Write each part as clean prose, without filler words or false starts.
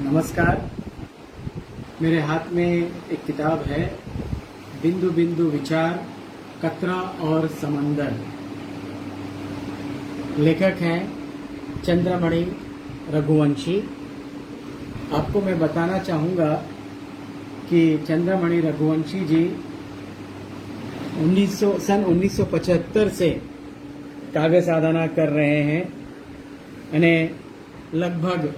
नमस्कार। मेरे हाथ में एक किताब है, बिंदु बिंदु विचार, कतरा और समंदर। लेखक हैं चंद्रमणि रघुवंशी। आपको मैं बताना चाहूँगा कि चंद्रमणि रघुवंशी जी सन 1975 से काव्य साधना कर रहे हैं। इन्हें लगभग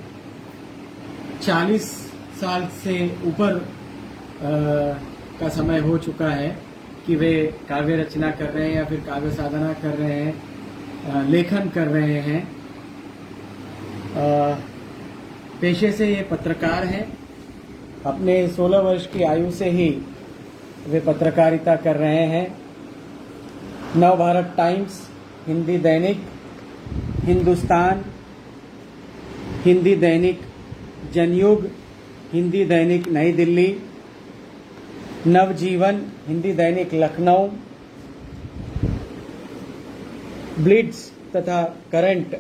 40 साल से ऊपर का समय हो चुका है कि वे काव्य रचना कर रहे हैं या फिर काव्य साधना कर रहे हैं, लेखन कर रहे हैं। पेशे से ये पत्रकार हैं। अपने 16 वर्ष की आयु से ही वे पत्रकारिता कर रहे हैं। नवभारत टाइम्स, हिंदी दैनिक हिंदुस्तान, हिंदी दैनिक जनयुग, हिंदी दैनिक नई दिल्ली, नवजीवन, हिंदी दैनिक लखनऊ, ब्लिट्स तथा करंट,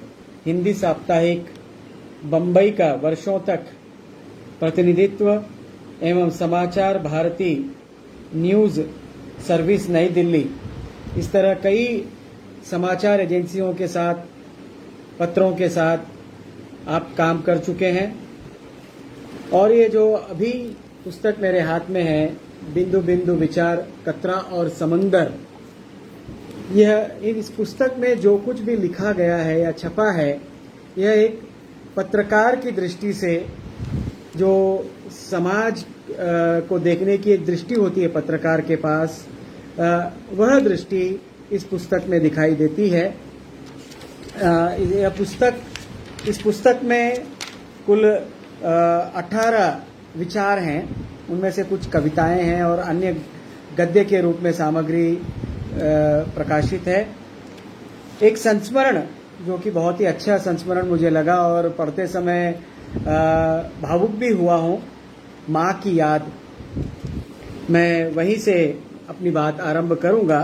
हिंदी साप्ताहिक बम्बई का वर्षों तक प्रतिनिधित्व एवं समाचार भारती न्यूज़ सर्विस नई दिल्ली, इस तरह कई समाचार एजेंसियों के साथ, पत्रों के साथ आप काम कर चुके हैं। और ये जो अभी पुस्तक मेरे हाथ में है, बिंदु बिंदु विचार, कतरा और समंदर, यह इस पुस्तक में जो कुछ भी लिखा गया है या छपा है, यह एक पत्रकार की दृष्टि से, जो समाज को देखने की एक दृष्टि होती है पत्रकार के पास, वह दृष्टि इस पुस्तक में दिखाई देती है। इस पुस्तक में कुल 18 विचार हैं। उनमें से कुछ कविताएं हैं और अन्य गद्य के रूप में सामग्री प्रकाशित है। एक संस्मरण जो कि बहुत ही अच्छा संस्मरण मुझे लगा और पढ़ते समय भावुक भी हुआ हूँ, माँ की याद। मैं वहीं से अपनी बात आरंभ करूंगा।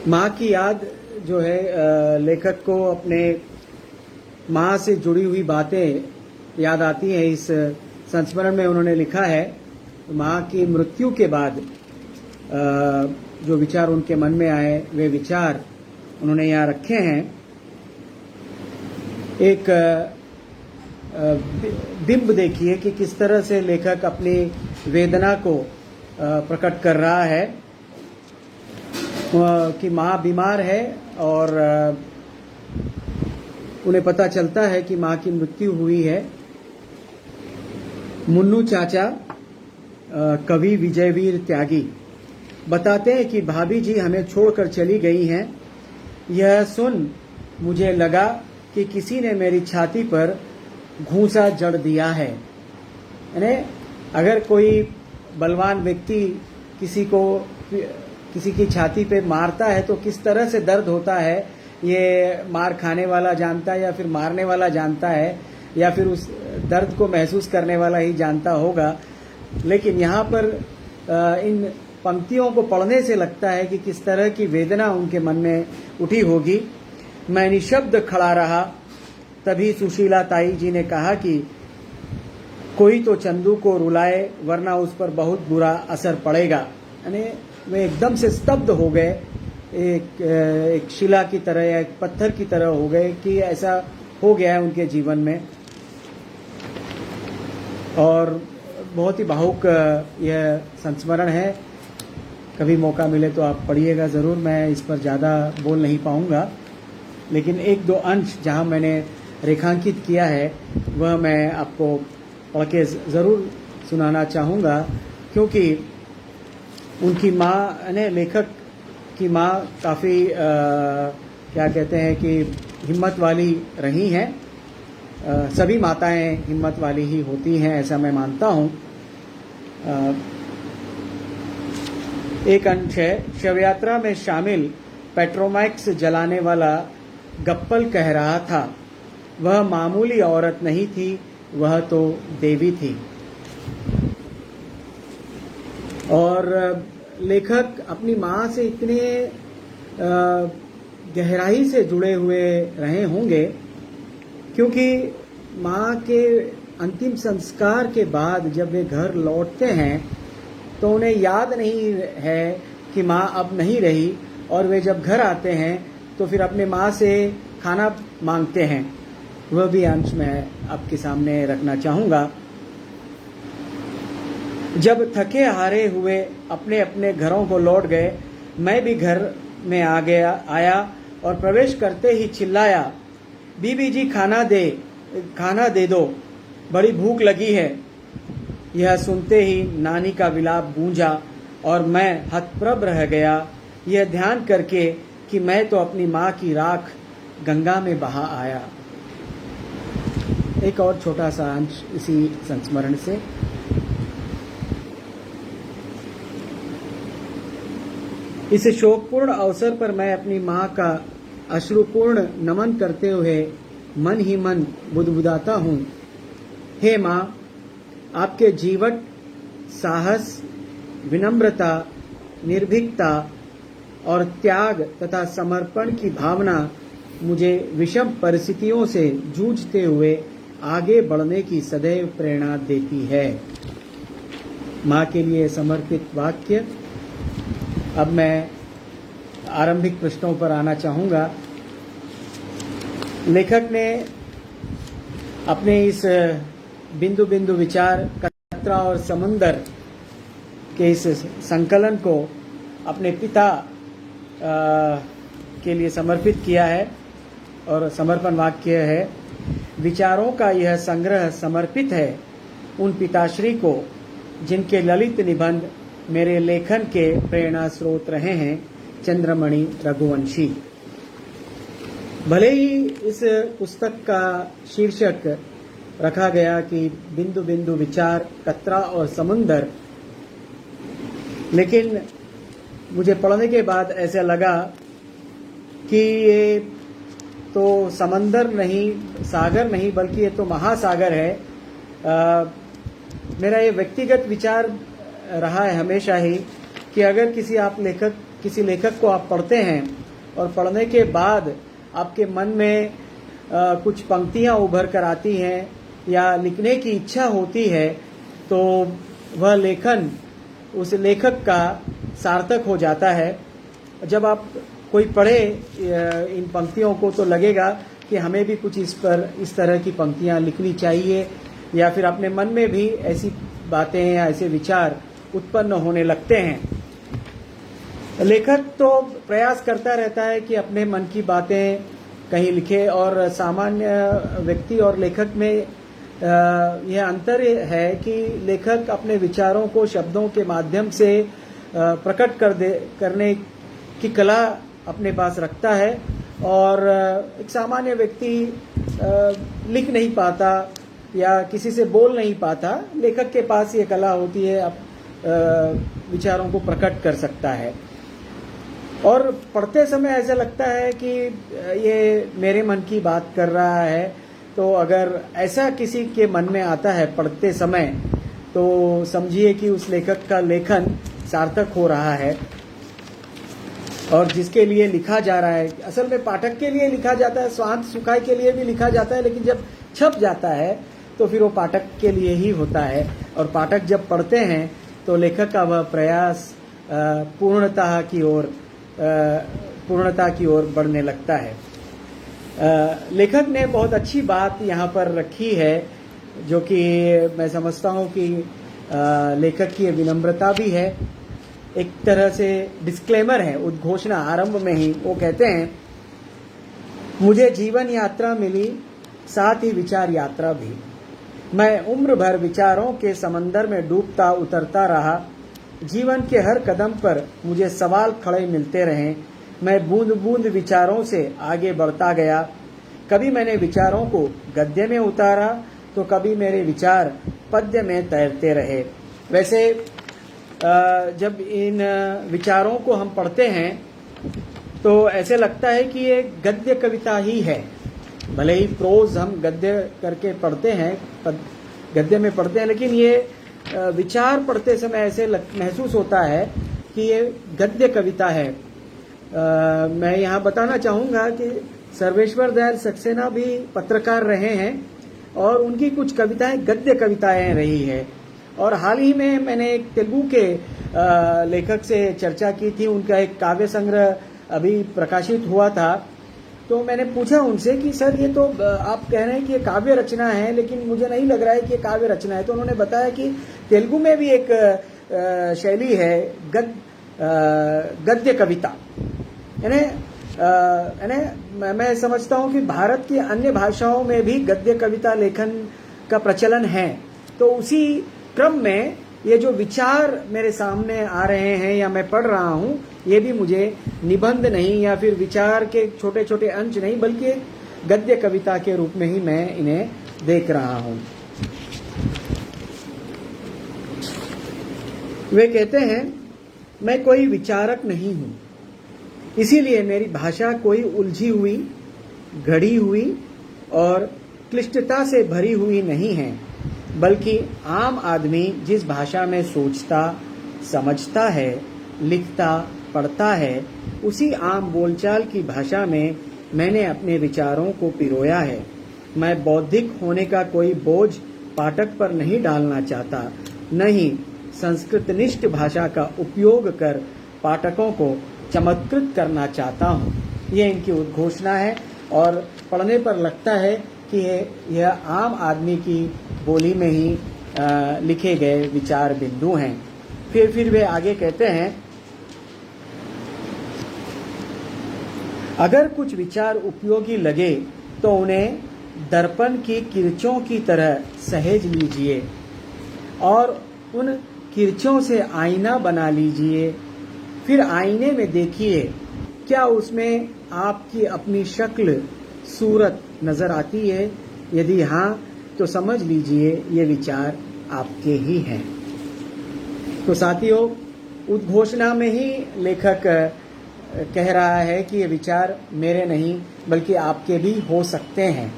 माँ की याद जो है, लेखक को अपने माँ से जुड़ी हुई बातें याद आती हैं। इस संस्मरण में उन्होंने लिखा है, माँ की मृत्यु के बाद जो विचार उनके मन में आए, वे विचार उन्होंने यहाँ रखे हैं। एक बिंब देखिए कि किस तरह से लेखक अपनी वेदना को प्रकट कर रहा है कि माँ बीमार है और उन्हें पता चलता है कि माँ की मृत्यु हुई है। मुन्नू चाचा, कवि विजयवीर त्यागी, बताते हैं कि भाभी जी हमें छोड़कर चली गई हैं। यह सुन मुझे लगा कि किसी ने मेरी छाती पर घूंसा जड़ दिया है। यानी अगर कोई बलवान व्यक्ति किसी की छाती पे मारता है तो किस तरह से दर्द होता है, ये मार खाने वाला जानता है या फिर मारने वाला जानता है या फिर उस दर्द को महसूस करने वाला ही जानता होगा। लेकिन यहाँ पर इन पंक्तियों को पढ़ने से लगता है कि किस तरह की वेदना उनके मन में उठी होगी। मैं निशब्द खड़ा रहा। तभी सुशीला ताई जी ने कहा कि कोई तो चंदू को रुलाए वरना उस पर बहुत बुरा असर पड़ेगा। यानी वे एकदम से स्तब्ध हो गए, एक शिला की तरह या एक पत्थर की तरह हो गए कि ऐसा हो गया है उनके जीवन में। और बहुत ही भावुक यह संस्मरण है। कभी मौका मिले तो आप पढ़िएगा ज़रूर। मैं इस पर ज़्यादा बोल नहीं पाऊँगा, लेकिन एक दो अंश जहाँ मैंने रेखांकित किया है वह मैं आपको पढ़ के ज़रूर सुनाना चाहूँगा, क्योंकि उनकी माँ ने, लेखक की माँ काफ़ी क्या कहते हैं कि हिम्मत वाली रही हैं। सभी माताएं हिम्मत वाली ही होती हैं, ऐसा मैं मानता हूँ। एक अंश है, शवयात्रा में शामिल पेट्रोमैक्स जलाने वाला गप्पल कह रहा था, वह मामूली औरत नहीं थी, वह तो देवी थी। और लेखक अपनी माँ से इतने गहराई से जुड़े हुए रहे होंगे क्योंकि माँ के अंतिम संस्कार के बाद जब वे घर लौटते हैं तो उन्हें याद नहीं है कि माँ अब नहीं रही, और वे जब घर आते हैं तो फिर अपने माँ से खाना मांगते हैं। वह भी अंश मैं आपके सामने रखना चाहूँगा। जब थके हारे हुए अपने अपने घरों को लौट गए, मैं भी घर में आया और प्रवेश करते ही चिल्लाया, बीबी जी खाना दे दो, बड़ी भूख लगी है। यह सुनते ही नानी का विलाप गूंजा और मैं हतप्रभ रह गया, यह ध्यान करके कि मैं तो अपनी माँ की राख गंगा में बहा आया। एक और छोटा सा अंश इसी संस्मरण से। इस शोकपूर्ण अवसर पर मैं अपनी माँ का अश्रुपूर्ण नमन करते हुए मन ही मन बुदबुदाता हूँ, हे माँ, आपके जीवट, साहस, विनम्रता, निर्भीकता और त्याग तथा समर्पण की भावना मुझे विषम परिस्थितियों से जूझते हुए आगे बढ़ने की सदैव प्रेरणा देती है। माँ के लिए समर्पित वाक्य। अब मैं आरंभिक प्रश्नों पर आना चाहूँगा। लेखक ने अपने इस बिंदु बिंदु विचार, कतरा और समंदर के इस संकलन को अपने पिता के लिए समर्पित किया है, और समर्पण वाक्य है, विचारों का यह संग्रह समर्पित है उन पिताश्री को जिनके ललित निबंध मेरे लेखन के प्रेरणा स्रोत रहे हैं, चंद्रमणि रघुवंशी। भले ही इस पुस्तक का शीर्षक रखा गया कि बिंदु बिंदु विचार, कतरा और समुंदर, लेकिन मुझे पढ़ने के बाद ऐसा लगा कि ये तो समंदर नहीं, सागर नहीं, बल्कि ये तो महासागर है। मेरा ये व्यक्तिगत विचार रहा है हमेशा ही कि अगर किसी लेखक को आप पढ़ते हैं और पढ़ने के बाद आपके मन में कुछ पंक्तियां उभर कर आती हैं या लिखने की इच्छा होती है, तो वह लेखन उस लेखक का सार्थक हो जाता है। जब आप कोई पढ़े इन पंक्तियों को तो लगेगा कि हमें भी कुछ इस तरह की पंक्तियां लिखनी चाहिए, या फिर अपने मन में भी ऐसी बातें या ऐसे विचार उत्पन्न होने लगते हैं। लेखक तो प्रयास करता रहता है कि अपने मन की बातें कहीं लिखे, और सामान्य व्यक्ति और लेखक में यह अंतर है कि लेखक अपने विचारों को शब्दों के माध्यम से प्रकट करने की कला अपने पास रखता है, और एक सामान्य व्यक्ति लिख नहीं पाता या किसी से बोल नहीं पाता। लेखक के पास ये कला होती है, विचारों को प्रकट कर सकता है। और पढ़ते समय ऐसा लगता है कि ये मेरे मन की बात कर रहा है, तो अगर ऐसा किसी के मन में आता है पढ़ते समय, तो समझिए कि उस लेखक का लेखन सार्थक हो रहा है। और जिसके लिए लिखा जा रहा है, असल में पाठक के लिए लिखा जाता है, स्वांत सुखाय के लिए भी लिखा जाता है, लेकिन जब छप जाता है तो फिर वो पाठक के लिए ही होता है। और पाठक जब पढ़ते हैं तो लेखक का वह प्रयास पूर्णता की ओर बढ़ने लगता है। लेखक ने बहुत अच्छी बात यहाँ पर रखी है, जो कि मैं समझता हूँ कि लेखक की विनम्रता भी है, एक तरह से डिस्क्लेमर है, उद्घोषणा आरंभ में ही वो कहते हैं, मुझे जीवन यात्रा मिली, साथ ही विचार यात्रा भी। मैं उम्र भर विचारों के समंदर में डूबता उतरता रहा। जीवन के हर कदम पर मुझे सवाल खड़े मिलते रहे। मैं बूंद बूंद विचारों से आगे बढ़ता गया। कभी मैंने विचारों को गद्य में उतारा, तो कभी मेरे विचार पद्य में तैरते रहे। वैसे जब इन विचारों को हम पढ़ते हैं तो ऐसे लगता है कि ये गद्य कविता ही है। भले ही प्रोज हम गद्य करके पढ़ते हैं, गद्य में पढ़ते हैं, लेकिन ये विचार पढ़ते समय ऐसे महसूस होता है कि ये गद्य कविता है। मैं यहाँ बताना चाहूँगा कि सर्वेश्वर दयाल सक्सेना भी पत्रकार रहे हैं और उनकी कुछ कविताएं गद्य कविताएं रही है। और हाल ही में मैंने एक तेलुगु के लेखक से चर्चा की थी, उनका एक काव्य संग्रह अभी प्रकाशित हुआ था। तो मैंने पूछा उनसे कि सर ये तो आप कह रहे हैं कि ये काव्य रचना है, लेकिन मुझे नहीं लग रहा है कि ये काव्य रचना है। तो उन्होंने बताया कि तेलुगु में भी एक शैली है गद्य कविता। यानी मैं समझता हूँ कि भारत की अन्य भाषाओं में भी गद्य कविता लेखन का प्रचलन है। तो उसी क्रम में ये जो विचार मेरे सामने आ रहे हैं या मैं पढ़ रहा हूँ, ये भी मुझे निबंध नहीं या फिर विचार के छोटे छोटे अंश नहीं, बल्कि गद्य कविता के रूप में ही मैं इन्हें देख रहा हूँ। वे कहते हैं, मैं कोई विचारक नहीं हूँ, इसीलिए मेरी भाषा कोई उलझी हुई, घड़ी हुई और क्लिष्टता से भरी हुई नहीं है, बल्कि आम आदमी जिस भाषा में सोचता, समझता है, लिखता, पढ़ता है, उसी आम बोलचाल की भाषा में मैंने अपने विचारों को पिरोया है। मैं बौद्धिक होने का कोई बोझ पाठक पर नहीं डालना चाहता, न ही संस्कृतनिष्ठ भाषा का उपयोग कर पाठकों को चमत्कृत करना चाहता हूँ। ये इनकी उद्घोषणा है और पढ़ने पर लगता है कि यह आम आदमी की बोली में ही लिखे गए विचार बिंदु हैं। फिर वे आगे कहते हैं, अगर कुछ विचार उपयोगी लगे तो उन्हें दर्पण की किरचों की तरह सहेज लीजिए और उन किरचों से आईना बना लीजिए। फिर आईने में देखिए, क्या उसमें आपकी अपनी शक्ल, सूरत नजर आती है? यदि हाँ, तो समझ लीजिए ये विचार आपके ही हैं। तो साथियों, उद्घोषणा में ही लेखक कह रहा है कि ये विचार मेरे नहीं बल्कि आपके भी हो सकते हैं।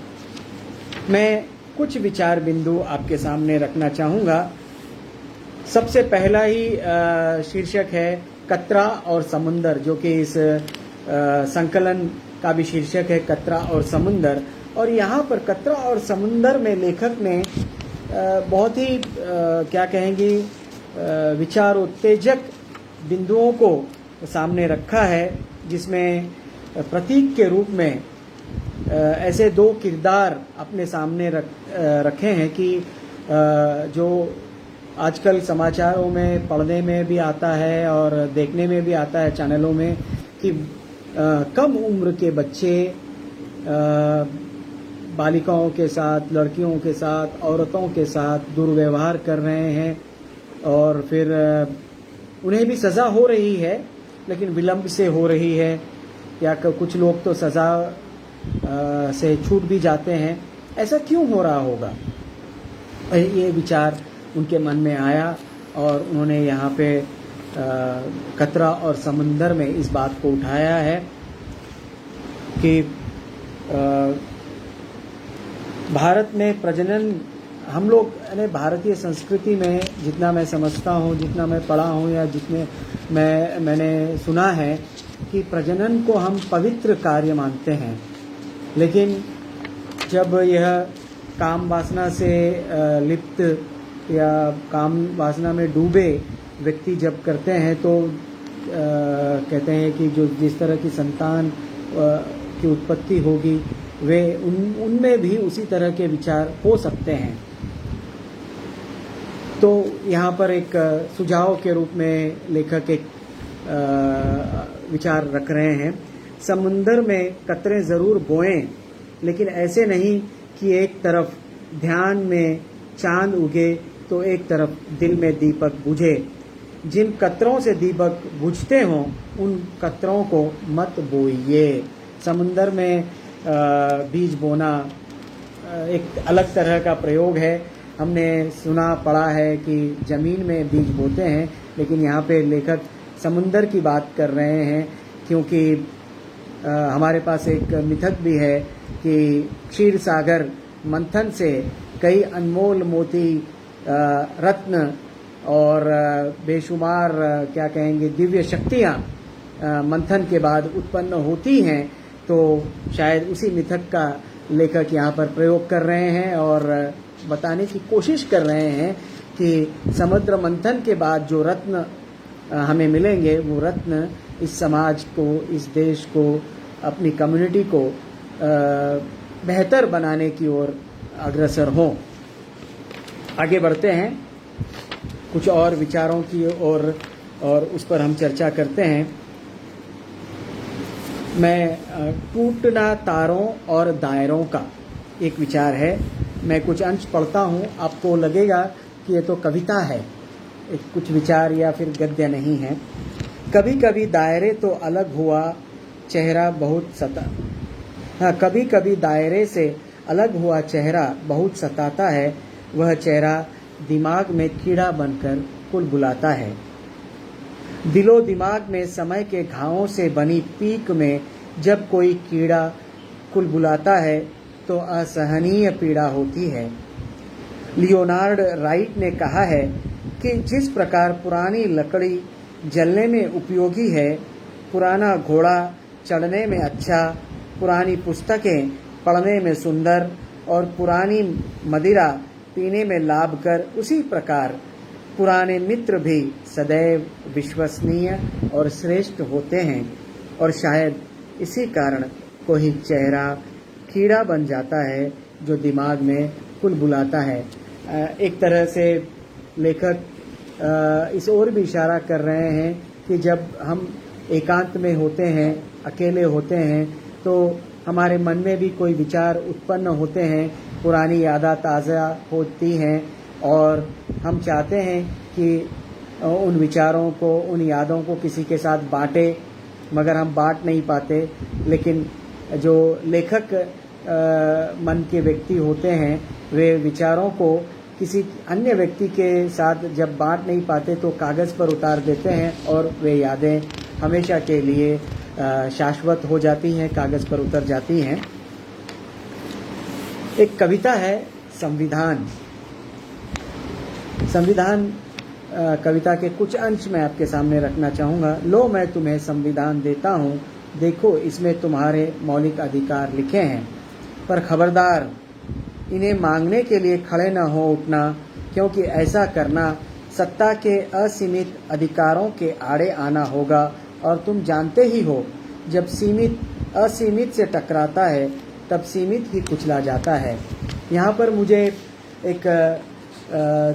मैं कुछ विचार बिंदु आपके सामने रखना चाहूँगा। सबसे पहला ही शीर्षक है कतरा और समुंदर, जो कि इस संकलन का भी शीर्षक है, कतरा और समुंदर। और यहाँ पर कतरा और समुंदर में लेखक ने बहुत ही क्या कहेंगे विचार उत्तेजक बिंदुओं को सामने रखा है, जिसमें प्रतीक के रूप में ऐसे दो किरदार अपने सामने रखे हैं कि जो आजकल समाचारों में पढ़ने में भी आता है और देखने में भी आता है चैनलों में कि कम उम्र के बच्चे बालिकाओं के साथ, लड़कियों के साथ, औरतों के साथ दुर्व्यवहार कर रहे हैं और फिर उन्हें भी सज़ा हो रही है, लेकिन विलंब से हो रही है, या कुछ लोग तो सज़ा से छूट भी जाते हैं। ऐसा क्यों हो रहा होगा? ये विचार उनके मन में आया और उन्होंने यहाँ पे कतरा और समुंदर में इस बात को उठाया है कि भारत में प्रजनन, हम लोग यानी भारतीय संस्कृति में जितना मैं समझता हूँ, जितना मैं पढ़ा हूँ या जितने मैंने सुना है कि प्रजनन को हम पवित्र कार्य मानते हैं, लेकिन जब यह काम वासना से लिप्त या काम वासना में डूबे व्यक्ति जब करते हैं तो कहते हैं कि जो जिस तरह की संतान की उत्पत्ति होगी वे उनमें भी उसी तरह के विचार हो सकते हैं। तो यहाँ पर एक सुझाव के रूप में लेखक एक विचार रख रहे हैं, समुंदर में कतरे ज़रूर बोएं, लेकिन ऐसे नहीं कि एक तरफ ध्यान में चांद उगे तो एक तरफ दिल में दीपक बुझे। जिन कतरों से दीपक बुझते हों उन कतरों को मत बोइए। समुंदर में बीज बोना एक अलग तरह का प्रयोग है। हमने सुना पढ़ा है कि ज़मीन में बीज बोते हैं, लेकिन यहाँ पे लेखक समुंदर की बात कर रहे हैं, क्योंकि हमारे पास एक मिथक भी है कि क्षीर सागर मंथन से कई अनमोल मोती, रत्न और बेशुमार क्या कहेंगे दिव्य शक्तियाँ मंथन के बाद उत्पन्न होती हैं। तो शायद उसी मिथक का लेखक यहाँ पर प्रयोग कर रहे हैं और बताने की कोशिश कर रहे हैं कि समुद्र मंथन के बाद जो रत्न हमें मिलेंगे वो रत्न इस समाज को, इस देश को, अपनी कम्युनिटी को बेहतर बनाने की ओर अग्रसर हों। आगे बढ़ते हैं कुछ और विचारों की ओर और उस पर हम चर्चा करते हैं। मैं टूटना तारों और दायरों का एक विचार है, मैं कुछ अंश पढ़ता हूँ, आपको लगेगा कि ये तो कविता है, कुछ विचार या फिर गद्य नहीं है। कभी कभी दायरे तो अलग हुआ चेहरा बहुत कभी कभी दायरे से अलग हुआ चेहरा बहुत सताता है, वह चेहरा दिमाग में कीड़ा बनकर कुलबुलाता है। दिलो दिमाग में समय के घावों से बनी पीक में जब कोई कीड़ा कुलबुलाता है तो असहनीय पीड़ा होती है। लियोनार्ड राइट ने कहा है कि जिस प्रकार पुरानी लकड़ी जलने में उपयोगी है, पुराना घोड़ा चढ़ने में अच्छा, पुरानी पुस्तकें पढ़ने में सुंदर और पुरानी मदिरा पीने में लाभकर, उसी प्रकार पुराने मित्र भी सदैव विश्वसनीय और श्रेष्ठ होते हैं। और शायद इसी कारण कोई चेहरा कीड़ा बन जाता है जो दिमाग में कुलबुलाता है। एक तरह से लेखक इस ओर भी इशारा कर रहे हैं कि जब हम एकांत में होते हैं, अकेले होते हैं, तो हमारे मन में भी कोई विचार उत्पन्न होते हैं, पुरानी यादें ताज़ा होती हैं और हम चाहते हैं कि उन विचारों को, उन यादों को किसी के साथ बांटें, मगर हम बांट नहीं पाते। लेकिन जो लेखक मन के व्यक्ति होते हैं, वे विचारों को किसी अन्य व्यक्ति के साथ जब बांट नहीं पाते तो कागज़ पर उतार देते हैं और वे यादें हमेशा के लिए शाश्वत हो जाती हैं, कागज़ पर उतर जाती हैं। एक कविता है संविधान। संविधान कविता के कुछ अंश मैं आपके सामने रखना चाहूँगा। लो मैं तुम्हें संविधान देता हूँ, देखो इसमें तुम्हारे मौलिक अधिकार लिखे हैं, पर खबरदार इन्हें मांगने के लिए खड़े न हो उठना, क्योंकि ऐसा करना सत्ता के असीमित अधिकारों के आड़े आना होगा और तुम जानते ही हो जब सीमित असीमित से टकराता है तब सीमित ही कुचला जाता है। यहाँ पर मुझे एक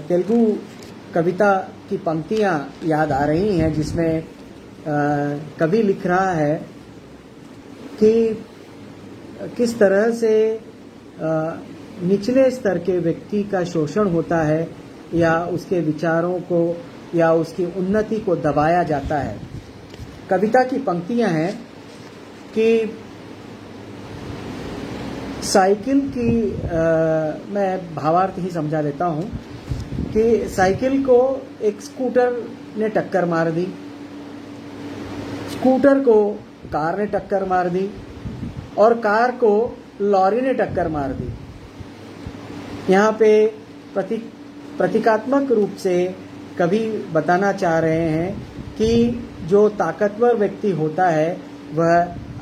तेलुगु कविता की पंक्तियाँ याद आ रही हैं जिसमें कवि लिख रहा है कि किस तरह से निचले स्तर के व्यक्ति का शोषण होता है या उसके विचारों को या उसकी उन्नति को दबाया जाता है। कविता की पंक्तियां हैं कि साइकिल की मैं भावार्थ ही समझा देता हूं कि साइकिल को एक स्कूटर ने टक्कर मार दी, स्कूटर को कार ने टक्कर मार दी और कार को लॉरी ने टक्कर मार दी। यहाँ पे प्रतीकात्मक रूप से कवि बताना चाह रहे हैं कि जो ताकतवर व्यक्ति होता है वह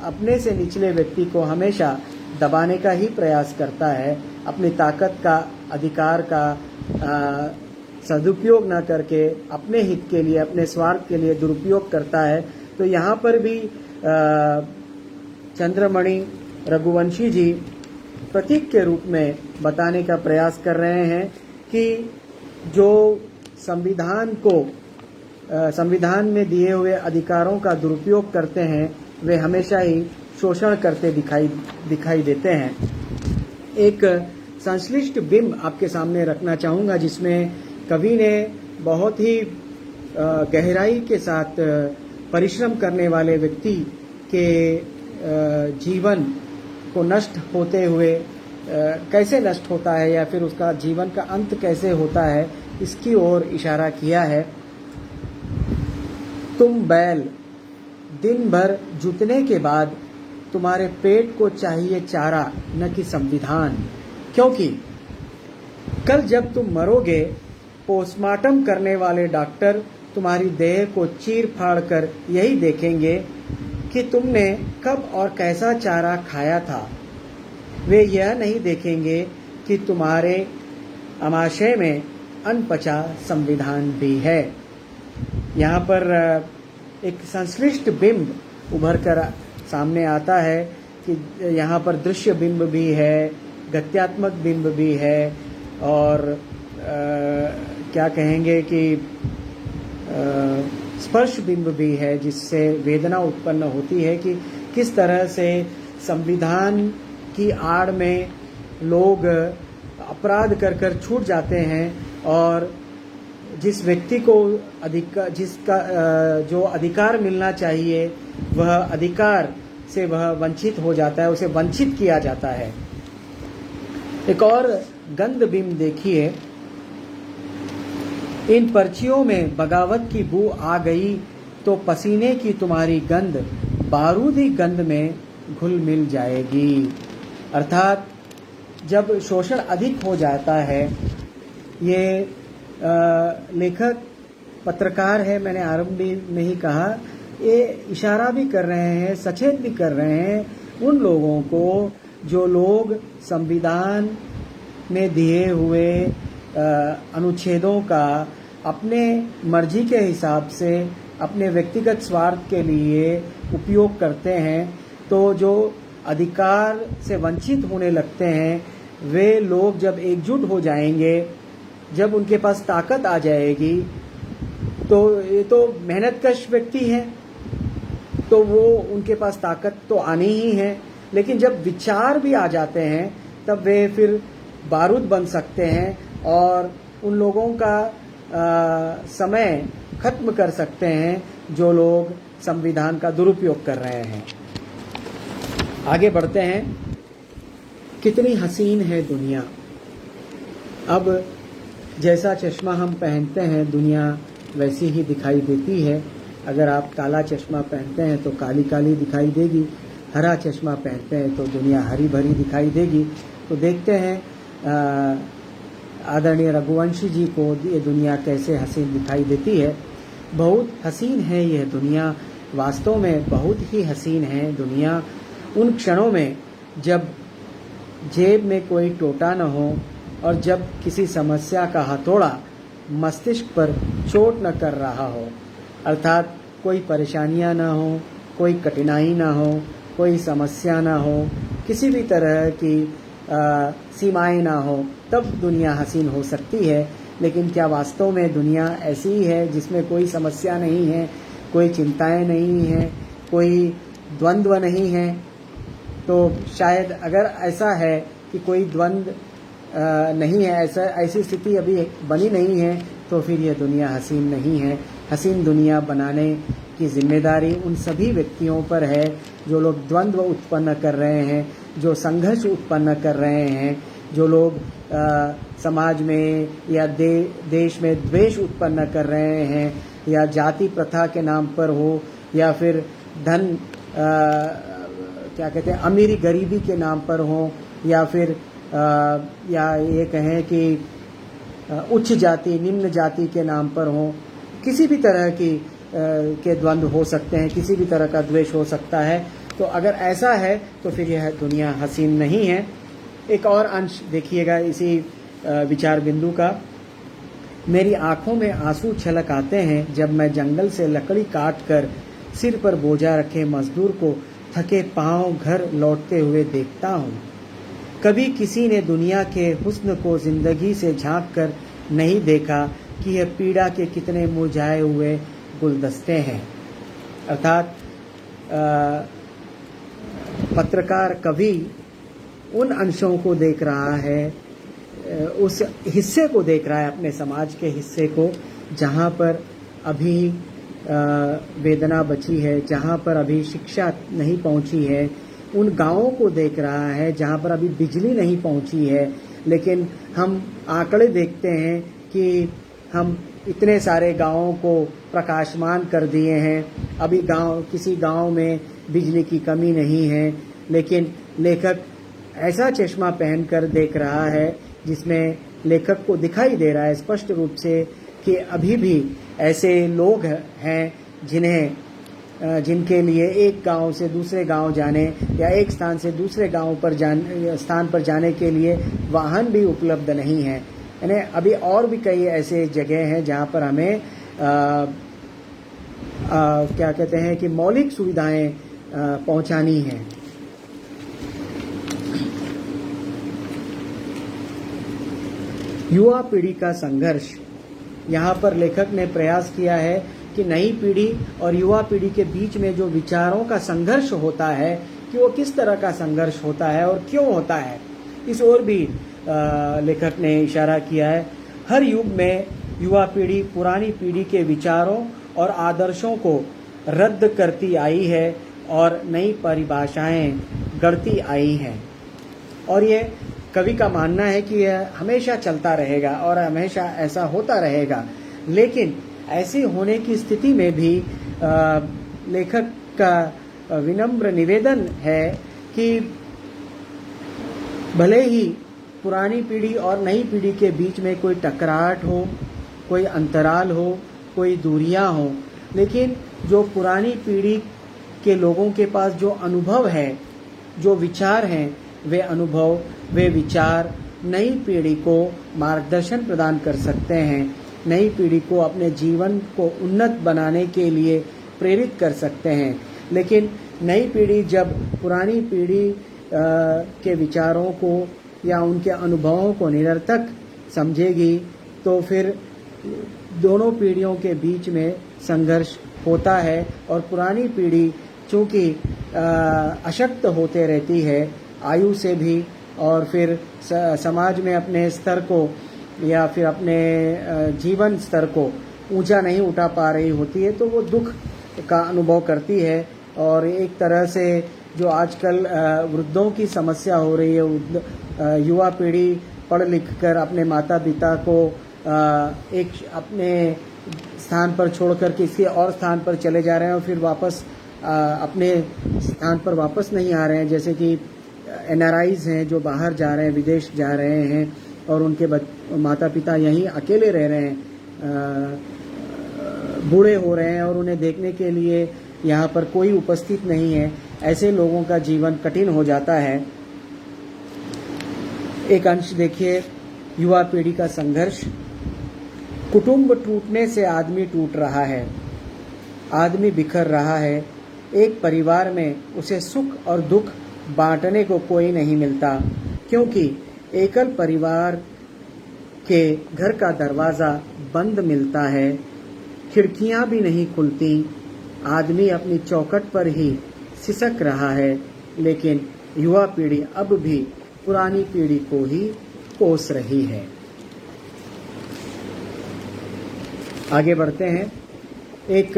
अपने से निचले व्यक्ति को हमेशा दबाने का ही प्रयास करता है, अपनी ताकत का, अधिकार का सदुपयोग न करके अपने हित के लिए, अपने स्वार्थ के लिए दुरुपयोग करता है। तो यहाँ पर भी चंद्रमणि रघुवंशी जी प्रतीक के रूप में बताने का प्रयास कर रहे हैं कि जो संविधान में दिए हुए अधिकारों का दुरुपयोग करते हैं वे हमेशा ही शोषण करते दिखाई देते हैं। एक संश्लिष्ट बिंब आपके सामने रखना चाहूँगा जिसमें कवि ने बहुत ही गहराई के साथ परिश्रम करने वाले व्यक्ति के जीवन को नष्ट होते हुए कैसे नष्ट होता है या फिर उसका जीवन का अंत कैसे होता है इसकी ओर इशारा किया है। तुम बैल, दिन भर जुतने के बाद तुम्हारे पेट को चाहिए चारा न कि संविधान, क्योंकि कल जब तुम मरोगे पोस्टमार्टम करने वाले डॉक्टर तुम्हारी देह को चीर फाड़ कर यही देखेंगे कि तुमने कब और कैसा चारा खाया था। वे यह नहीं देखेंगे कि तुम्हारे आमाशय में अनपचा संविधान भी है। यहाँ पर एक संश्लिष्ट बिंब उभर कर सामने आता है कि यहाँ पर दृश्य बिंब भी है, गत्यात्मक बिंब भी है और क्या कहेंगे कि स्पर्श बिंब भी है, जिससे वेदना उत्पन्न होती है कि किस तरह से संविधान की आड़ में लोग अपराध कर कर छूट जाते हैं और जिस व्यक्ति को जिसका जो अधिकार मिलना चाहिए वह अधिकार से वह वंचित हो जाता है, उसे वंचित किया जाता है। एक और गंध बिंब देखिए, इन पर्चियों में बगावत की बू आ गई तो पसीने की तुम्हारी गंध बारूदी गंध में घुल मिल जाएगी। अर्थात जब शोषण अधिक हो जाता है, ये लेखक पत्रकार है, मैंने आरंभ में ही कहा, ये इशारा भी कर रहे हैं, सचेत भी कर रहे हैं उन लोगों को जो लोग संविधान में दिए हुए अनुच्छेदों का अपने मर्जी के हिसाब से अपने व्यक्तिगत स्वार्थ के लिए उपयोग करते हैं। तो जो अधिकार से वंचित होने लगते हैं, वे लोग जब एकजुट हो जाएंगे, जब उनके पास ताकत आ जाएगी, तो ये तो मेहनतकश व्यक्ति हैं, तो वो उनके पास ताकत तो आनी ही है। लेकिन जब विचार भी आ जाते हैं, तब वे फिर बारूद बन सकते हैं और उन लोगों का समय खत्म कर सकते हैं जो लोग संविधान का दुरुपयोग कर रहे हैं। आगे बढ़ते हैं। कितनी हसीन है दुनिया। अब जैसा चश्मा हम पहनते हैं, दुनिया वैसी ही दिखाई देती है। अगर आप काला चश्मा पहनते हैं तो काली काली दिखाई देगी, हरा चश्मा पहनते हैं तो दुनिया हरी भरी दिखाई देगी। तो देखते हैं आदरणीय रघुवंशी जी को ये दुनिया कैसे हसीन दिखाई देती है। बहुत हसीन है यह दुनिया, वास्तव में बहुत ही हसीन है दुनिया। उन क्षणों में जब जेब में कोई टोटा न हो और जब किसी समस्या का हथौड़ा मस्तिष्क पर चोट न कर रहा हो, अर्थात कोई परेशानियां न हो, कोई कठिनाई न हो, कोई समस्या न हो, किसी भी तरह की सीमाएं ना हो, तब दुनिया हसीन हो सकती है। लेकिन क्या वास्तव में दुनिया ऐसी ही है जिसमें कोई समस्या नहीं है, कोई चिंताएं नहीं हैं, कोई द्वंद्व नहीं है? तो शायद अगर ऐसा है कि कोई द्वंद्व नहीं है, ऐसी स्थिति अभी बनी नहीं है, तो फिर यह दुनिया हसीन नहीं है। हसीन दुनिया बनाने की जिम्मेदारी उन सभी व्यक्तियों पर है जो लोग द्वंद्व उत्पन्न कर रहे हैं, जो संघर्ष उत्पन्न कर रहे हैं, जो लोग समाज में या देश में द्वेष उत्पन्न कर रहे हैं, या जाति प्रथा के नाम पर हो, या फिर धन क्या कहते हैं अमीरी गरीबी के नाम पर हो, या फिर या ये कहें कि उच्च जाति निम्न जाति के नाम पर हो। किसी भी तरह की के द्वंद्व हो सकते हैं, किसी भी तरह का द्वेष हो सकता है। तो अगर ऐसा है तो फिर यह दुनिया हसीन नहीं है। एक और अंश देखिएगा इसी विचार बिंदु का। मेरी आंखों में आंसू छलक आते हैं जब मैं जंगल से लकड़ी काट कर सिर पर बोझा रखे मजदूर को थके पांव घर लौटते हुए देखता हूँ। कभी किसी ने दुनिया के हुस्न को जिंदगी से झांक कर नहीं देखा कि यह पीड़ा के कितने मुरझाए हुए गुलदस्ते हैं। अर्थात पत्रकार कवि उन अंशों को देख रहा है, उस हिस्से को देख रहा है अपने समाज के हिस्से को जहाँ पर अभी वेदना बची है, जहाँ पर अभी शिक्षा नहीं पहुँची है। उन गांवों को देख रहा है जहाँ पर अभी बिजली नहीं पहुँची है। लेकिन हम आंकड़े देखते हैं कि हम इतने सारे गांवों को प्रकाशमान कर दिए हैं, अभी किसी गांव में बिजली की कमी नहीं है। लेकिन लेखक ऐसा चश्मा पहनकर देख रहा है जिसमें लेखक को दिखाई दे रहा है स्पष्ट रूप से कि अभी भी ऐसे लोग हैं जिन्हें जिनके लिए एक गांव से दूसरे गांव जाने या एक स्थान से दूसरे गांव पर स्थान पर जाने के लिए वाहन भी उपलब्ध नहीं है। यानी अभी और भी कई ऐसे जगह हैं जहां पर हमें क्या कहते हैं कि मौलिक सुविधाएं पहुंचानी हैं। युवा पीढ़ी का संघर्ष, यहाँ पर लेखक ने प्रयास किया है कि नई पीढ़ी और युवा पीढ़ी के बीच में जो विचारों का संघर्ष होता है कि वो किस तरह का संघर्ष होता है और क्यों होता है, इस ओर भी लेखक ने इशारा किया है। हर युग में युवा पीढ़ी पुरानी पीढ़ी के विचारों और आदर्शों को रद्द करती आई है और नई परिभाषाएं गढ़ती आई हैं, और ये कवि का मानना है कि यह हमेशा चलता रहेगा और हमेशा ऐसा होता रहेगा। लेकिन ऐसी होने की स्थिति में भी लेखक का विनम्र निवेदन है कि भले ही पुरानी पीढ़ी और नई पीढ़ी के बीच में कोई टकराहट हो, कोई अंतराल हो, कोई दूरियां हो, लेकिन जो पुरानी पीढ़ी के लोगों के पास जो अनुभव है, जो विचार हैं, वे अनुभव, वे विचार नई पीढ़ी को मार्गदर्शन प्रदान कर सकते हैं, नई पीढ़ी को अपने जीवन को उन्नत बनाने के लिए प्रेरित कर सकते हैं। लेकिन नई पीढ़ी जब पुरानी पीढ़ी के विचारों को या उनके अनुभवों को निरर्थक समझेगी तो फिर दोनों पीढ़ियों के बीच में संघर्ष होता है और पुरानी पीढ़ी चूँकि अशक्त होते रहती है आयु से भी, और फिर समाज में अपने स्तर को या फिर अपने जीवन स्तर को ऊंचा नहीं उठा पा रही होती है, तो वो दुख का अनुभव करती है। और एक तरह से जो आजकल वृद्धों की समस्या हो रही है, युवा पीढ़ी पढ़ लिख कर अपने माता पिता को एक अपने स्थान पर छोड़कर किसी और स्थान पर चले जा रहे हैं और फिर वापस अपने स्थान पर वापस नहीं आ रहे हैं, जैसे कि NRIs हैं जो बाहर जा रहे हैं, विदेश जा रहे हैं और उनके माता पिता यहीं अकेले रह रहे हैं, बूढ़े हो रहे हैं और उन्हें देखने के लिए यहाँ पर कोई उपस्थित नहीं है। ऐसे लोगों का जीवन कठिन हो जाता है। एक अंश देखिए, युवा पीढ़ी का संघर्ष। कुटुंब टूटने से आदमी टूट रहा है, आदमी बिखर रहा है। एक परिवार में उसे सुख और दुख बांटने को कोई नहीं मिलता, क्योंकि एकल परिवार के घर का दरवाज़ा बंद मिलता है, खिड़कियां भी नहीं खुलती। आदमी अपनी चौखट पर ही सिसक रहा है, लेकिन युवा पीढ़ी अब भी पुरानी पीढ़ी को ही कोस रही है। आगे बढ़ते हैं। एक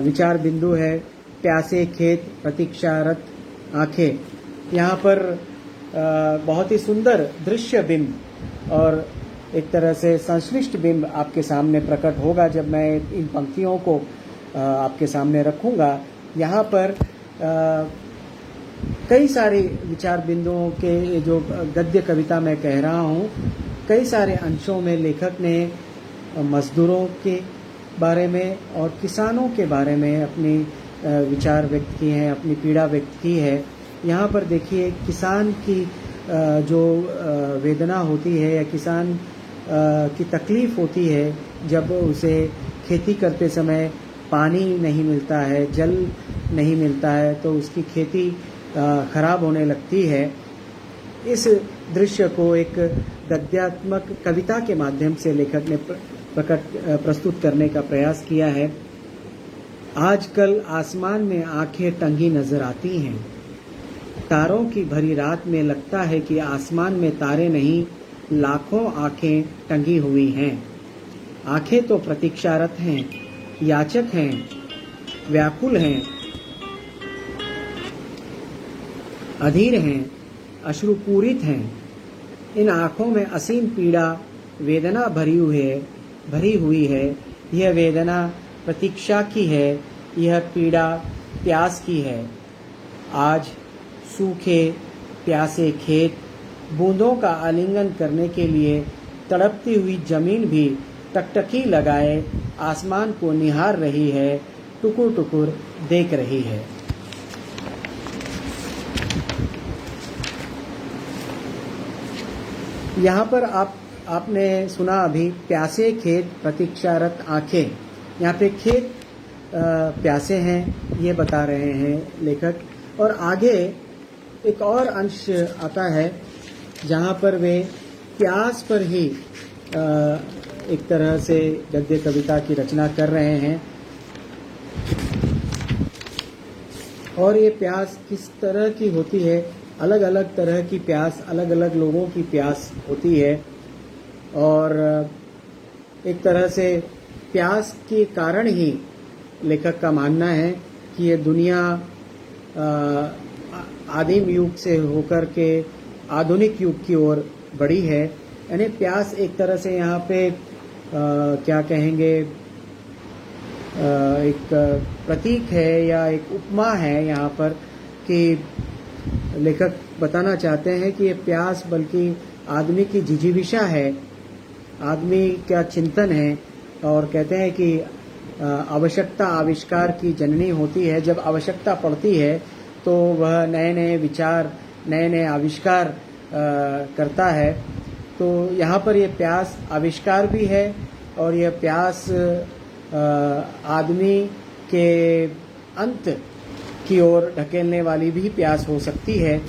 विचार बिंदु है, प्यासे खेत प्रतीक्षारत आंखें। यहाँ पर बहुत ही सुंदर दृश्य बिंब और एक तरह से संश्लिष्ट बिंब आपके सामने प्रकट होगा जब मैं इन पंक्तियों को आपके सामने रखूँगा। यहाँ पर कई सारे विचार बिंदुओं के जो गद्य कविता मैं कह रहा हूँ, कई सारे अंशों में लेखक ने मजदूरों के बारे में और किसानों के बारे में अपनी विचार व्यक्त किए हैं, अपनी पीड़ा व्यक्त की है। यहाँ पर देखिए, किसान की जो वेदना होती है या किसान की तकलीफ़ होती है जब उसे खेती करते समय पानी नहीं मिलता है, जल नहीं मिलता है, तो उसकी खेती खराब होने लगती है। इस दृश्य को एक गद्यात्मक कविता के माध्यम से लेखक ने प्रस्तुत करने का प्रयास किया है। आजकल आसमान में आंखें टंगी नजर आती हैं, तारों की भरी रात में लगता है कि आसमान में तारे नहीं, लाखों आंखें टंगी हुई हैं। आंखें तो प्रतीक्षारत हैं, याचक हैं, व्याकुल हैं, अधीर हैं, अश्रुपूरित हैं। इन आंखों में असीम पीड़ा वेदना भरी हुई है। यह वेदना प्रतीक्षा की है, यह पीड़ा प्यास की है। आज सूखे प्यासे खेत बूंदों का आलिंगन करने के लिए तड़पती हुई जमीन भी टकटकी लगाए आसमान को निहार रही है टुकुर टुकुर देख रही है। यहाँ पर आपने सुना अभी प्यासे खेत प्रतीक्षारत आंखें। यहाँ पे खेत प्यासे हैं ये बता रहे हैं लेखक। और आगे एक और अंश आता है जहाँ पर वे प्यास पर ही एक तरह से गद्य कविता की रचना कर रहे हैं। और ये प्यास किस तरह की होती है, अलग अलग तरह की प्यास, अलग अलग लोगों की प्यास होती है। और एक तरह से प्यास के कारण ही लेखक का मानना है कि ये दुनिया आदिम युग से होकर के आधुनिक युग की ओर बढ़ी है। यानी प्यास एक तरह से यहाँ पे क्या कहेंगे, एक प्रतीक है या एक उपमा है यहाँ पर, कि लेखक बताना चाहते हैं कि ये प्यास बल्कि आदमी की जिजीविषा है, आदमी का चिंतन है। और कहते हैं कि आवश्यकता आविष्कार की जननी होती है। जब आवश्यकता पड़ती है तो वह नए नए विचार, नए नए आविष्कार करता है। तो यहाँ पर ये प्यास आविष्कार भी है और यह प्यास आदमी के अंत की ओर ढकेलने वाली भी प्यास हो सकती है।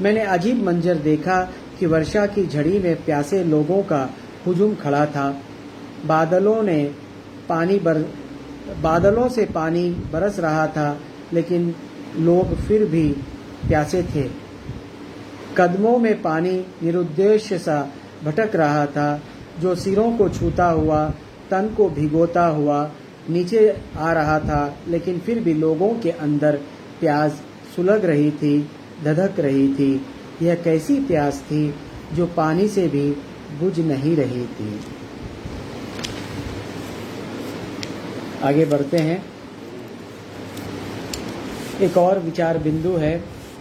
मैंने अजीब मंजर देखा कि वर्षा की झड़ी में प्यासे लोगों का हुजूम खड़ा था। बादलों से पानी बरस रहा था, लेकिन लोग फिर भी प्यासे थे। कदमों में पानी निरुद्देश्य सा भटक रहा था, जो सिरों को छूता हुआ, तन को भिगोता हुआ नीचे आ रहा था। लेकिन फिर भी लोगों के अंदर प्यास सुलग रही थी, धधक रही थी। यह कैसी प्यास थी जो पानी से भी बुझ नहीं रही थी। आगे बढ़ते हैं। एक और विचार बिंदु है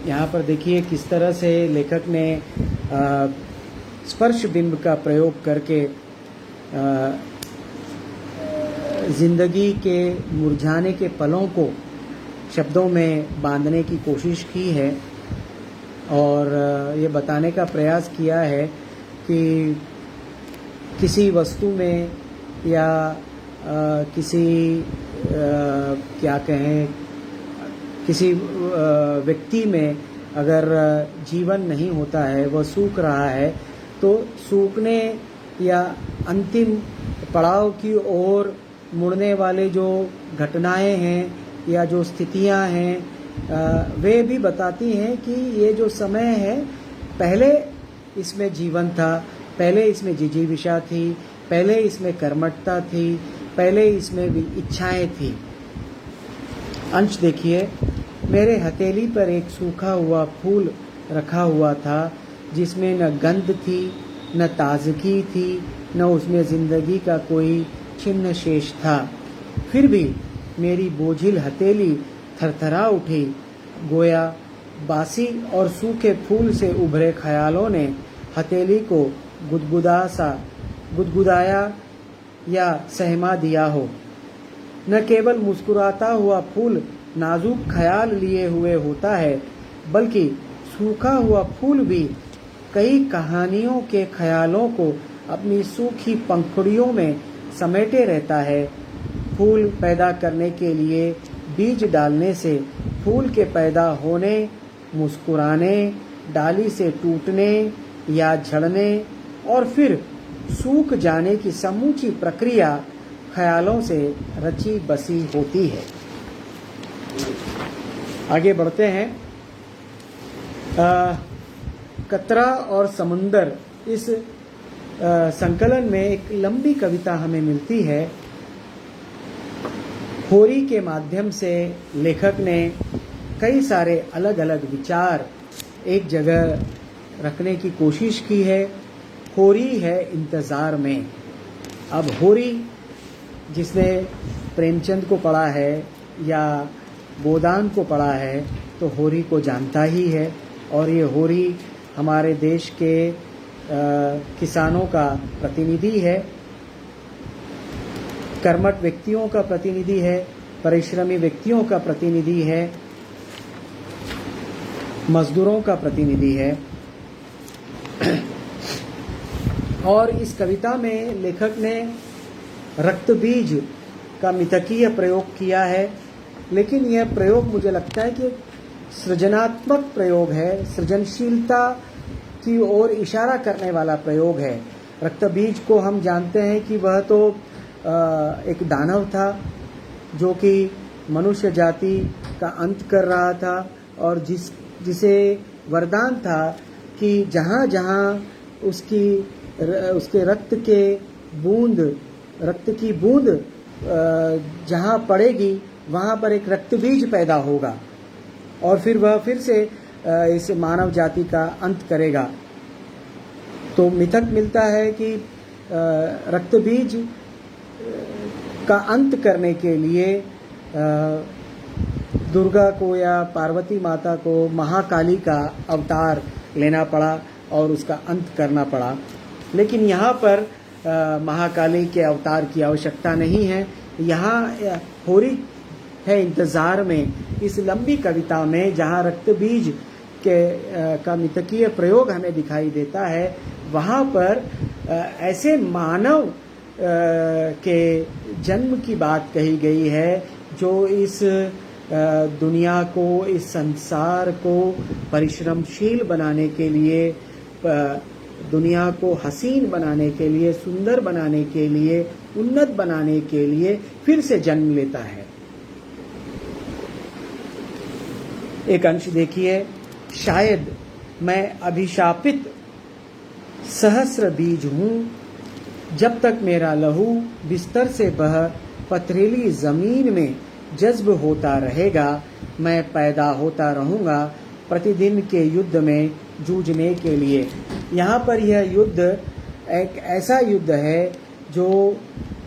यहाँ पर। देखिए किस तरह से लेखक ने स्पर्श बिंब का प्रयोग करके जिंदगी के मुरझाने के पलों को शब्दों में बांधने की कोशिश की है और ये बताने का प्रयास किया है कि किसी वस्तु में या किसी क्या कहें, किसी व्यक्ति में अगर जीवन नहीं होता है, वह सूख रहा है, तो सूखने या अंतिम पड़ाव की ओर मुड़ने वाले जो घटनाएं हैं या जो स्थितियां हैं, वे भी बताती हैं कि ये जो समय है, पहले इसमें जीवन था, पहले इसमें जिजीविषा थी, पहले इसमें कर्मठता थी, पहले इसमें भी इच्छाएं थी। अंश देखिए, मेरे हथेली पर एक सूखा हुआ फूल रखा हुआ था, जिसमें न गंध थी, न ताजगी थी, न उसमें जिंदगी का कोई चिन्ह शेष था। फिर भी मेरी बोझिल हथेली थरथरा उठी। गोया बासी और सूखे फूल से उभरे ख्यालों ने हथेली को गुदगुदाया या सहमा दिया हो। न केवल मुस्कुराता हुआ फूल नाजुक ख्याल लिए हुए होता है, बल्कि सूखा हुआ फूल भी कई कहानियों के ख्यालों को अपनी सूखी पंखुड़ियों में समेटे रहता है। फूल पैदा करने के लिए बीज डालने से फूल के पैदा होने, मुस्कुराने, डाली से टूटने या झड़ने और फिर सूख जाने की समूची प्रक्रिया ख्यालों से रची बसी होती है। आगे बढ़ते हैं। कतरा और समुंदर, इस संकलन में एक लंबी कविता हमें मिलती है। होरी के माध्यम से लेखक ने कई सारे अलग अलग विचार एक जगह रखने की कोशिश की है। होरी है इंतज़ार में। अब होरी, जिसने प्रेमचंद को पढ़ा है या गोदान को पढ़ा है, तो होरी को जानता ही है। और ये होरी हमारे देश के किसानों का प्रतिनिधि है, कर्मठ व्यक्तियों का प्रतिनिधि है, परिश्रमी व्यक्तियों का प्रतिनिधि है, मजदूरों का प्रतिनिधि है। और इस कविता में लेखक ने रक्त बीज का मिथकीय प्रयोग किया है, लेकिन यह प्रयोग मुझे लगता है कि सृजनात्मक प्रयोग है, सृजनशीलता की ओर इशारा करने वाला प्रयोग है। रक्त बीज को हम जानते हैं कि वह तो एक दानव था जो कि मनुष्य जाति का अंत कर रहा था, और जिसे वरदान था कि जहाँ जहाँ उसके रक्त की बूंद जहाँ पड़ेगी वहाँ पर एक रक्त बीज पैदा होगा और फिर वह फिर से इस मानव जाति का अंत करेगा। तो मिथक मिलता है कि रक्त बीज का अंत करने के लिए दुर्गा को या पार्वती माता को महाकाली का अवतार लेना पड़ा और उसका अंत करना पड़ा। लेकिन यहाँ पर महाकाली के अवतार की आवश्यकता नहीं है। यहाँ होरी है इंतज़ार में, इस लंबी कविता में जहाँ रक्त बीज का मिथकीय प्रयोग हमें दिखाई देता है, वहाँ पर ऐसे मानव के जन्म की बात कही गई है जो इस दुनिया को, इस संसार को परिश्रमशील बनाने के लिए, दुनिया को हसीन बनाने के लिए, सुंदर बनाने के लिए, उन्नत बनाने के लिए फिर से जन्म लेता है। एक अंश देखिए, शायद मैं अभिशापित सहस्र बीज हूँ, जब तक मेरा लहू बिस्तर से बह पथरीली जमीन में जज्ब होता रहेगा, मैं पैदा होता रहूँगा प्रतिदिन के युद्ध में जूझने के लिए। यहाँ पर यह युद्ध एक ऐसा युद्ध है जो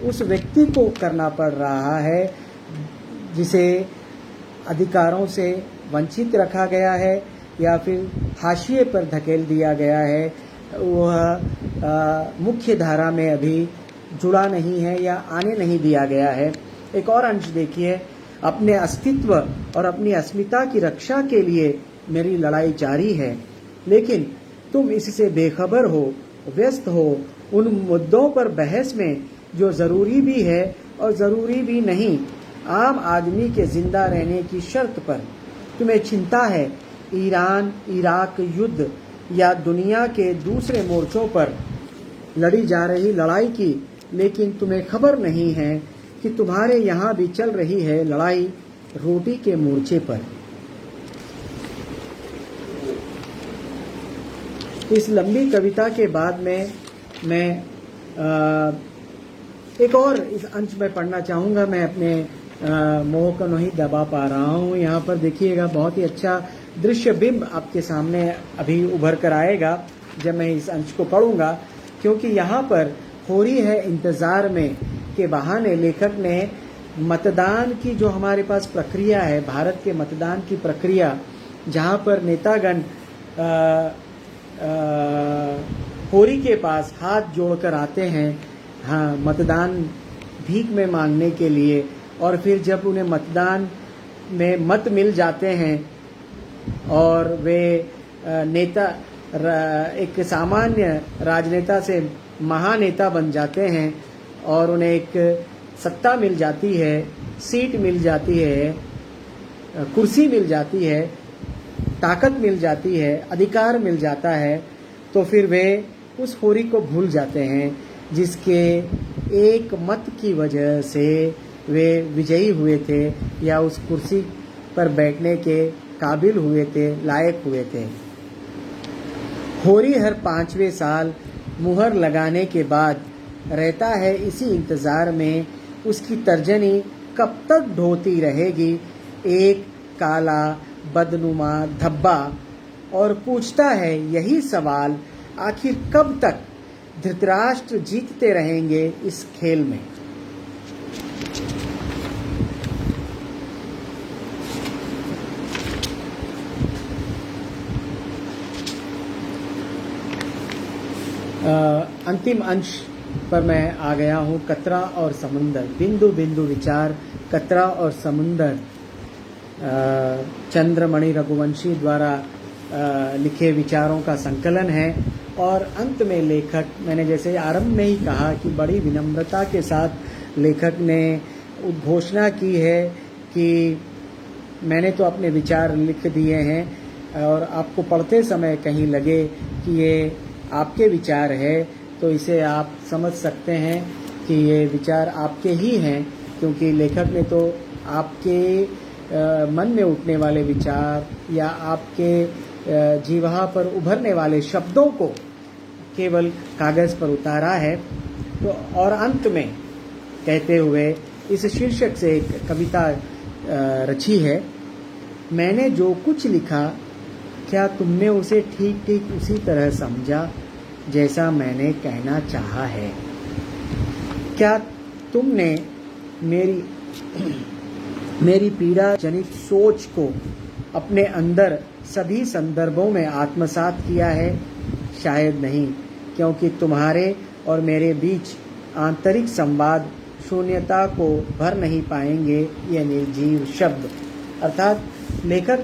उस व्यक्ति को करना पड़ रहा है जिसे अधिकारों से वंचित रखा गया है या फिर हाशिए पर धकेल दिया गया है। वह मुख्य धारा में अभी जुड़ा नहीं है या आने नहीं दिया गया है। एक और अंश देखिए, अपने अस्तित्व और अपनी अस्मिता की रक्षा के लिए मेरी लड़ाई जारी है, लेकिन तुम इससे बेखबर हो, व्यस्त हो उन मुद्दों पर बहस में जो ज़रूरी भी है और ज़रूरी भी नहीं, आम आदमी के जिंदा रहने की शर्त पर। तुम्हें चिंता है ईरान इराक युद्ध या दुनिया के दूसरे मोर्चों पर लड़ी जा रही लड़ाई की, लेकिन तुम्हें खबर नहीं है कि तुम्हारे यहाँ भी चल रही है लड़ाई रोटी के मोर्चे पर। इस लंबी कविता के बाद में मैं एक और इस अंश में पढ़ना चाहूँगा। मैं अपने मोह को नहीं दबा पा रहा हूँ। यहाँ पर देखिएगा, बहुत ही अच्छा दृश्य बिंब आपके सामने अभी उभर कर आएगा जब मैं इस अंश को पढ़ूंगा, क्योंकि यहाँ पर होरी है इंतज़ार में के बहाने लेखक ने मतदान की जो हमारे पास प्रक्रिया है, भारत के मतदान की प्रक्रिया, जहाँ पर नेतागण होरी के पास हाथ जोड़कर आते हैं, हाँ, मतदान भीख में मांगने के लिए, और फिर जब उन्हें मतदान में मत मिल जाते हैं और वे नेता एक सामान्य राजनेता से महानेता बन जाते हैं और उन्हें एक सत्ता मिल जाती है, सीट मिल जाती है, कुर्सी मिल जाती है, ताकत मिल जाती है, अधिकार मिल जाता है, तो फिर वे उस होरी को भूल जाते हैं जिसके एक मत की वजह से वे विजयी हुए थे या उस कुर्सी पर बैठने के काबिल हुए थे, लायक हुए थे। होरी हर 5वें साल मुहर लगाने के बाद रहता है इसी इंतज़ार में, उसकी तर्जनी कब तक ढोती रहेगी एक काला बदनुमा धब्बा, और पूछता है यही सवाल, आखिर कब तक धृतराष्ट्र जीतते रहेंगे इस खेल में। अंतिम अंश पर मैं आ गया हूँ। कतरा और समंदर, बिंदु बिंदु विचार कतरा और समुंदर चंद्रमणि रघुवंशी द्वारा लिखे विचारों का संकलन है। और अंत में लेखक, मैंने जैसे आरंभ में ही कहा कि बड़ी विनम्रता के साथ लेखक ने उद्घोषणा की है कि मैंने तो अपने विचार लिख दिए हैं, और आपको पढ़ते समय कहीं लगे कि ये आपके विचार है तो इसे आप समझ सकते हैं कि ये विचार आपके ही हैं, क्योंकि लेखक ने तो आपके मन में उठने वाले विचार या आपके जीवा पर उभरने वाले शब्दों को केवल कागज़ पर उतारा है। तो और अंत में कहते हुए इस शीर्षक से एक कविता रची है। मैंने जो कुछ लिखा, क्या तुमने उसे ठीक ठीक उसी तरह समझा जैसा मैंने कहना चाहा है? क्या तुमने मेरी पीड़ा जनित सोच को अपने अंदर सभी संदर्भों में आत्मसात किया है? शायद नहीं, क्योंकि तुम्हारे और मेरे बीच आंतरिक संवाद शून्यता को भर नहीं पाएंगे ये निर्जीव शब्द। अर्थात लेखक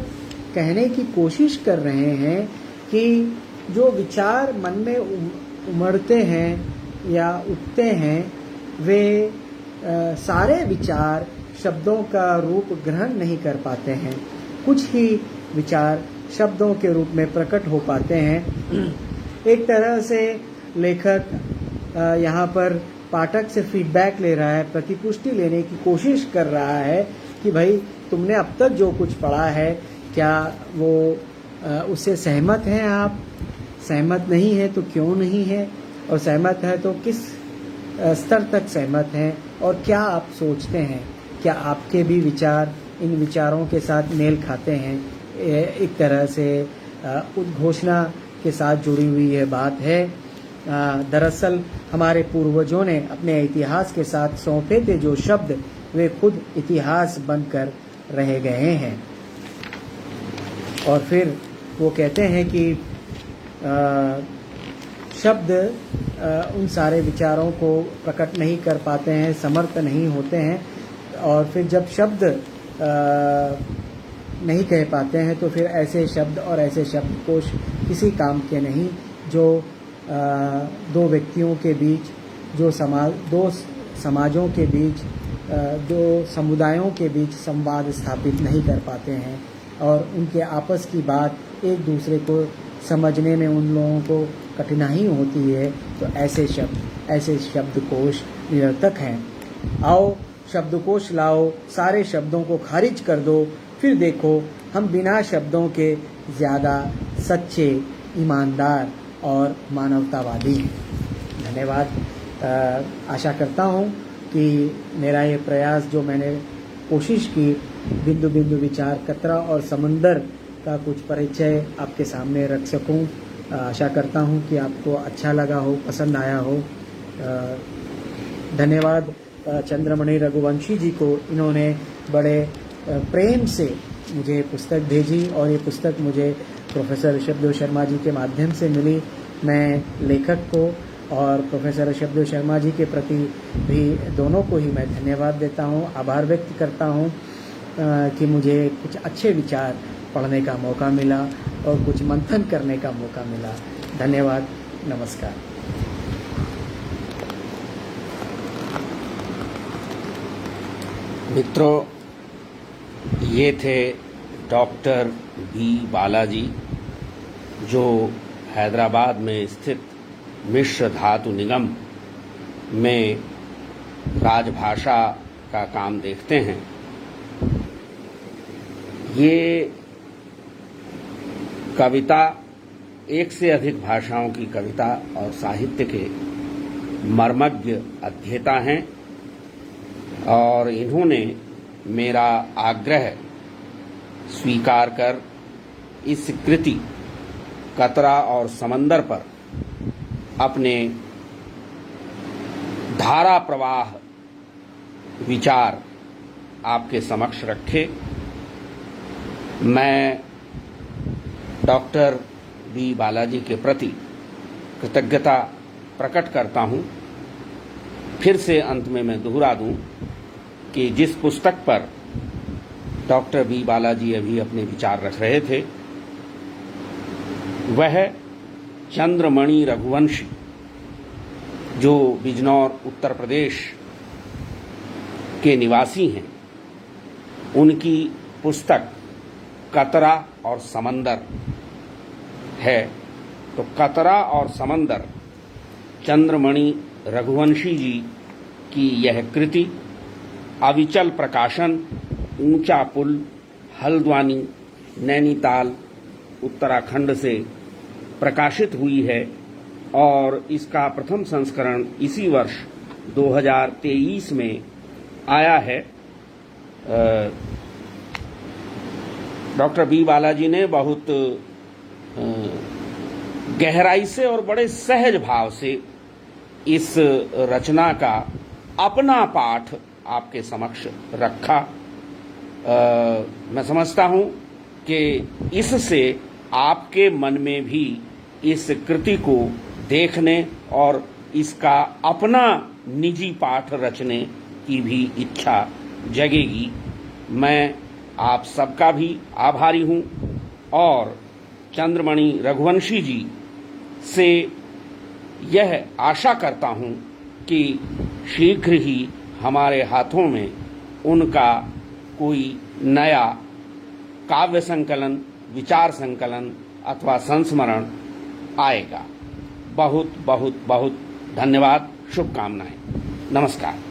कहने की कोशिश कर रहे हैं कि जो विचार मन में उमड़ते हैं या उठते हैं, वे सारे विचार शब्दों का रूप ग्रहण नहीं कर पाते हैं। कुछ ही विचार शब्दों के रूप में प्रकट हो पाते हैं। एक तरह से लेखक यहाँ पर पाठक से फीडबैक ले रहा है, प्रतिपुष्टि लेने की कोशिश कर रहा है कि भाई तुमने अब तक जो कुछ पढ़ा है, क्या वो उससे सहमत हैं आप? सहमत नहीं है तो क्यों नहीं है, और सहमत है तो किस स्तर तक सहमत हैं, और क्या आप सोचते हैं? क्या आपके भी विचार इन विचारों के साथ मेल खाते हैं? एक तरह से उद्घोषणा के साथ जुड़ी हुई यह बात है। दरअसल हमारे पूर्वजों ने अपने इतिहास के साथ सौंपे थे जो शब्द, वे खुद इतिहास बनकर रह गए हैं। और फिर वो कहते हैं कि शब्द उन सारे विचारों को प्रकट नहीं कर पाते हैं, समर्थ नहीं होते हैं, और फिर जब शब्द नहीं कह पाते हैं तो फिर ऐसे शब्द और ऐसे शब्दकोश किसी काम के नहीं, जो दो व्यक्तियों के बीच, दो समाजों के बीच, दो समुदायों के बीच संवाद स्थापित नहीं कर पाते हैं, और उनके आपस की बात एक दूसरे को समझने में उन लोगों को कठिनाई होती है। तो ऐसे शब्दकोश निरर्थक हैं। आओ शब्दकोश लाओ, सारे शब्दों को खारिज कर दो, फिर देखो हम बिना शब्दों के ज़्यादा सच्चे, ईमानदार और मानवतावादी हैं। धन्यवाद। आशा करता हूँ कि मेरा ये प्रयास, जो मैंने कोशिश की बिंदु बिंदु विचार, कतरा और समुंदर का कुछ परिचय आपके सामने रख सकूं। आशा करता हूं कि आपको अच्छा लगा हो, पसंद आया हो। धन्यवाद चंद्रमणि रघुवंशी जी को, इन्होंने बड़े प्रेम से मुझे पुस्तक भेजी, और ये पुस्तक मुझे प्रोफेसर ऋषभदेव शर्मा जी के माध्यम से मिली। मैं लेखक को और प्रोफेसर ऋषभदेव शर्मा जी के प्रति भी, दोनों को ही मैं धन्यवाद देता हूँ, आभार व्यक्त करता हूँ कि मुझे कुछ अच्छे विचार पढ़ने का मौका मिला और कुछ मंथन करने का मौका मिला। धन्यवाद। नमस्कार। मित्रों, ये थे डॉक्टर बी बालाजी, जो हैदराबाद में स्थित मिश्र धातु निगम में राजभाषा का काम देखते हैं। ये कविता, एक से अधिक भाषाओं की कविता और साहित्य के मर्मज्ञ अध्येता हैं, और इन्होंने मेरा आग्रह स्वीकार कर इस कृति कतरा और समंदर पर अपने धारा प्रवाह विचार आपके समक्ष रखे। मैं डॉक्टर बी बालाजी के प्रति कृतज्ञता प्रकट करता हूं। फिर से अंत में मैं दोहरा दूं कि जिस पुस्तक पर डॉक्टर बी बालाजी अभी अपने विचार रख रहे थे वह चंद्रमणि रघुवंशी, जो बिजनौर उत्तर प्रदेश के निवासी हैं, उनकी पुस्तक कतरा और समंदर है। तो कतरा और समंदर चंद्रमणि रघुवंशी जी की यह कृति अविचल प्रकाशन, ऊंचा पुल, हल्द्वानी, नैनीताल, उत्तराखंड से प्रकाशित हुई है और इसका प्रथम संस्करण इसी वर्ष 2023 में आया है। डॉक्टर बी बालाजी ने बहुत गहराई से और बड़े सहज भाव से इस रचना का अपना पाठ आपके समक्ष रखा। मैं समझता हूं कि इससे आपके मन में भी इस कृति को देखने और इसका अपना निजी पाठ रचने की भी इच्छा जगेगी। मैं आप सबका भी आभारी हूं और चंद्रमणि रघुवंशी जी से यह आशा करता हूं कि शीघ्र ही हमारे हाथों में उनका कोई नया काव्य संकलन, विचार संकलन अथवा संस्मरण आएगा। बहुत बहुत बहुत धन्यवाद, शुभकामनाएं, नमस्कार।